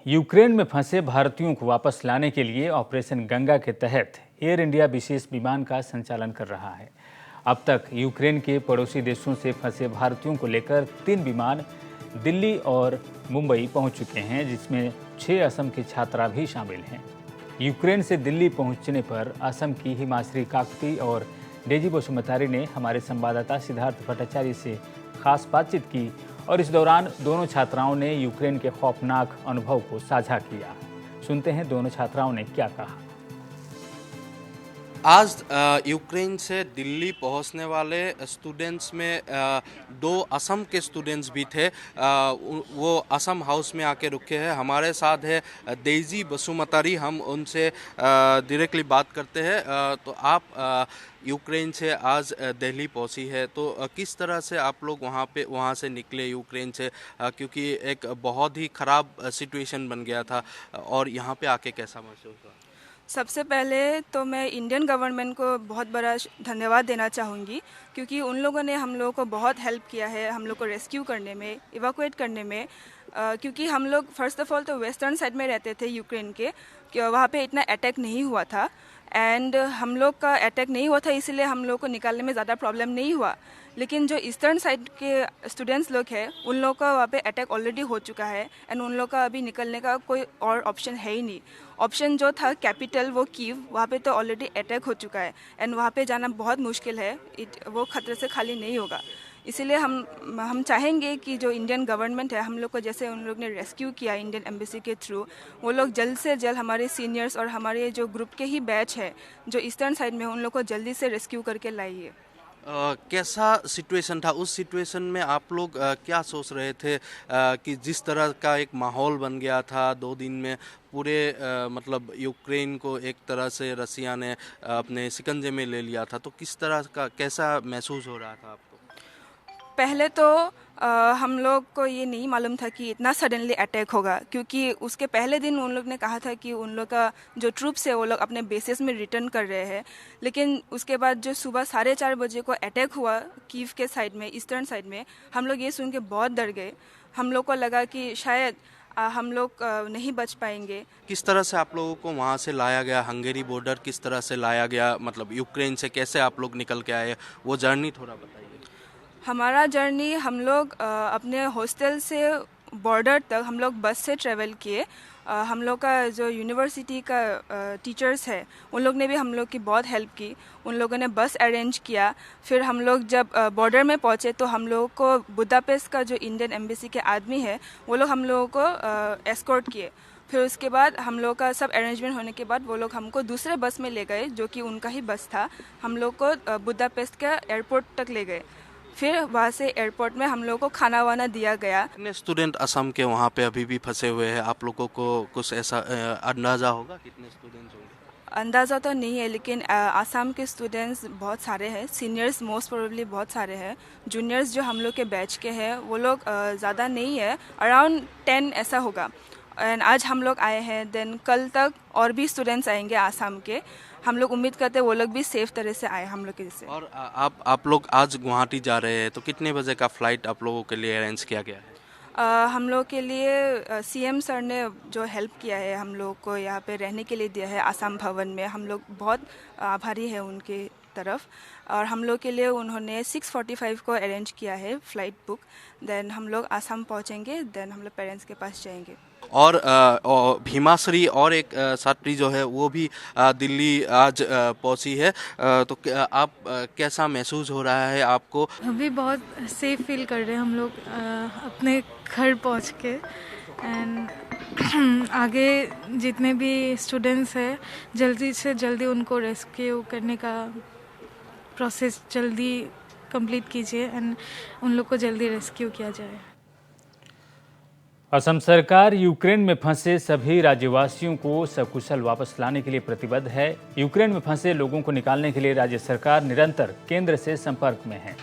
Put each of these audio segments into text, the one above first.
Ukraine में फंसे भारतीयों को वापस लाने के लिए ऑपरेशन गंगा के तहत एयर इंडिया विशेष विमान का संचालन कर रहा है। अब तक यूक्रेन के पड़ोसी देशों से फंसे भारतीयों को लेकर 3 विमान दिल्ली और मुंबई पहुंच चुके हैं, जिसमें 6 असम के छात्रा भी शामिल हैं। यूक्रेन से दिल्ली पहुंचने पर असम की हिमाश्री काकती और डेजी बसुमतारी ने हमारे संवाददाता सिद्धार्थ भट्टाचार्य से खास बातचीत की और इस दौरान दोनों छात्राओं ने यूक्रेन के खौफनाक अनुभव को साझा किया। सुनते हैं दोनों छात्राओं ने क्या कहा। आज यूक्रेन से दिल्ली पहुंचने वाले स्टूडेंट्स में 2 असम के स्टूडेंट्स भी थे। वो असम हाउस में आके रुके हैं। हमारे साथ है डेजी बसुमतारी। हम उनसे डायरेक्टली बात करते हैं। तो आप यूक्रेन से आज दिल्ली पहुंची है, तो किस तरह से आप लोग वहाँ से निकले यूक्रेन से, क्योंकि एक बहुत ही ख़राब सिचुएशन बन गया था, और यहाँ पे आके कैसा महसूस हुआ? सबसे पहले तो मैं इंडियन गवर्नमेंट को बहुत बड़ा धन्यवाद देना चाहूँगी, क्योंकि उन लोगों ने हम लोगों को बहुत हेल्प किया है हम लोग को रेस्क्यू करने में, इवैक्यूएट करने में। क्योंकि हम लोग फर्स्ट ऑफ ऑल तो वेस्टर्न साइड में रहते थे यूक्रेन के, वहाँ पे इतना अटैक नहीं हुआ था, एंड हम लोग का अटैक नहीं हुआ था, इसलिए हम लोग को निकालने में ज़्यादा प्रॉब्लम नहीं हुआ। लेकिन जो ईस्टर्न साइड के स्टूडेंट्स लोग हैं, उन लोगों का वहाँ पे अटैक ऑलरेडी हो चुका है, एंड उन लोग का अभी निकलने का कोई और ऑप्शन है ही नहीं। ऑप्शन जो था कैपिटल, वो कीव, वहाँ पे तो ऑलरेडी अटैक हो चुका है, एंड वहाँ पे जाना बहुत मुश्किल है। वो खतरे से खाली नहीं होगा। इसीलिए हम चाहेंगे कि जो इंडियन गवर्नमेंट है, हम लोग को जैसे उन लोग ने रेस्क्यू किया इंडियन एम्बेसी के थ्रू, वो लोग जल्द से जल्द हमारे सीनियर्स और हमारे जो ग्रुप के ही बैच है जो ईस्टर्न साइड में, उन लोग को जल्दी से रेस्क्यू करके लाइए। कैसा सिचुएशन था? उस सिचुएशन में आप लोग क्या सोच रहे थे कि जिस तरह का एक माहौल बन गया था 2 दिन में, पूरे मतलब यूक्रेन को एक तरह से रसिया ने अपने शिकंजे में ले लिया था, तो किस तरह का कैसा महसूस हो रहा था आपको? पहले तो हम लोग को ये नहीं मालूम था कि इतना सडनली अटैक होगा, क्योंकि उसके पहले दिन उन लोग ने कहा था कि उन लोग का जो ट्रूप्स है वो लोग अपने बेसिस में रिटर्न कर रहे हैं। लेकिन उसके बाद जो सुबह 4:30 बजे को अटैक हुआ कीव के साइड में, ईस्टर्न साइड में, हम लोग ये सुन के बहुत डर गए। हम लोग को लगा कि शायद हम लोग नहीं बच पाएंगे। किस तरह से आप लोगों को वहाँ से लाया गया? हंगेरी बॉर्डर किस तरह से लाया गया? मतलब यूक्रेन से कैसे आप लोग निकल के आए, वो जर्नी थोड़ा बताइए। हमारा जर्नी, हम लोग अपने हॉस्टल से बॉर्डर तक हम लोग बस से ट्रैवल किए। हम लोग का जो यूनिवर्सिटी का टीचर्स है, उन लोग ने भी हम लोग की बहुत हेल्प की। उन लोगों ने बस अरेंज किया। फिर हम लोग जब बॉर्डर में पहुँचे तो हम लोगों को बुदापेस्ट का जो इंडियन एम्बेसी के आदमी है, वो लोग हम लोगों को एस्कॉर्ट किए। फिर उसके बाद हम लोग का सब अरेंजमेंट होने के बाद वो लोग हमको दूसरे बस में ले गए, जो कि उनका ही बस था। हम लोग को बुदापेस्ट का एयरपोर्ट तक ले गए। फिर वहाँ से एयरपोर्ट में हम लोग को खाना वाना दिया गया। कितने स्टूडेंट असम के वहाँ पे अभी भी फंसे हुए हैं? आप लोगों को कुछ ऐसा अंदाज़ा होगा कितने स्टूडेंट्स होंगे? अंदाज़ा तो नहीं है, लेकिन आसाम के स्टूडेंट्स बहुत सारे हैं। सीनियर्स मोस्ट प्रोबेबली बहुत सारे हैं। जूनियर्स जो हम लोग के बैच के हैं, वो लोग ज़्यादा नहीं है, अराउंड 10 ऐसा होगा। एंड आज हम लोग आए हैं, देन कल तक और भी स्टूडेंट्स आएंगे आसाम के। हम लोग उम्मीद करते हैं वो लोग भी सेफ तरह से आए हम लोग के जैसे। और आप लोग आज गुवाहाटी जा रहे हैं, तो कितने बजे का फ़्लाइट आप लोगों के लिए अरेंज किया गया है? हम लोग के लिए सीएम सर ने जो हेल्प किया है, हम लोग को यहाँ पे रहने के लिए दिया है आसाम भवन में, हम लोग बहुत आभारी है उनके तरफ। और हम लोग के लिए उन्होंने 6:45 को अरेंज किया है फ़्लाइट बुक। देन हम लोग आसाम पहुँचेंगे, देन हम लोग पेरेंट्स के पास जाएंगे। और भीमाश्री और एक छात्री जो है वो भी दिल्ली आज पहुंची है। तो आप कैसा महसूस हो रहा है आपको? अभी बहुत सेफ फील कर रहे हैं हम लोग अपने घर पहुंच के। एंड आगे जितने भी स्टूडेंट्स हैं, जल्दी से जल्दी उनको रेस्क्यू करने का प्रोसेस जल्दी कंप्लीट कीजिए, एंड उन लोग को जल्दी रेस्क्यू किया जाए। असम सरकार यूक्रेन में फंसे सभी राज्यवासियों को सकुशल वापस लाने के लिए प्रतिबद्ध है। यूक्रेन में फंसे लोगों को निकालने के लिए राज्य सरकार निरंतर केंद्र से संपर्क में है।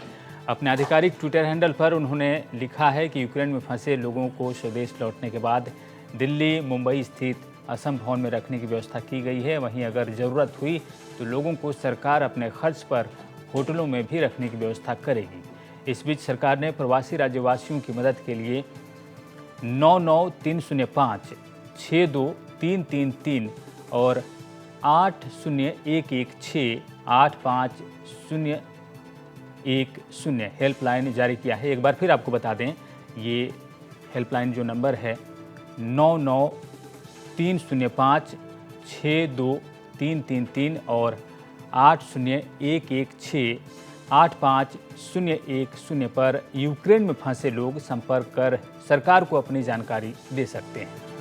अपने आधिकारिक ट्विटर हैंडल पर उन्होंने लिखा है कि यूक्रेन में फंसे लोगों को स्वदेश लौटने के बाद दिल्ली, मुंबई स्थित असम भवन में रखने की व्यवस्था की गई है। वहीं अगर ज़रूरत हुई तो लोगों को सरकार अपने खर्च पर होटलों में भी रखने की व्यवस्था करेगी। इस बीच सरकार ने प्रवासी राज्यवासियों की मदद के लिए 99305 623333 और 8011685010 हेल्पलाइन जारी किया है। एक बार फिर आपको बता दें, ये हेल्पलाइन जो नंबर है 9930562333 और 8011685010 पर यूक्रेन में फंसे लोग संपर्क कर सरकार को अपनी जानकारी दे सकते हैं।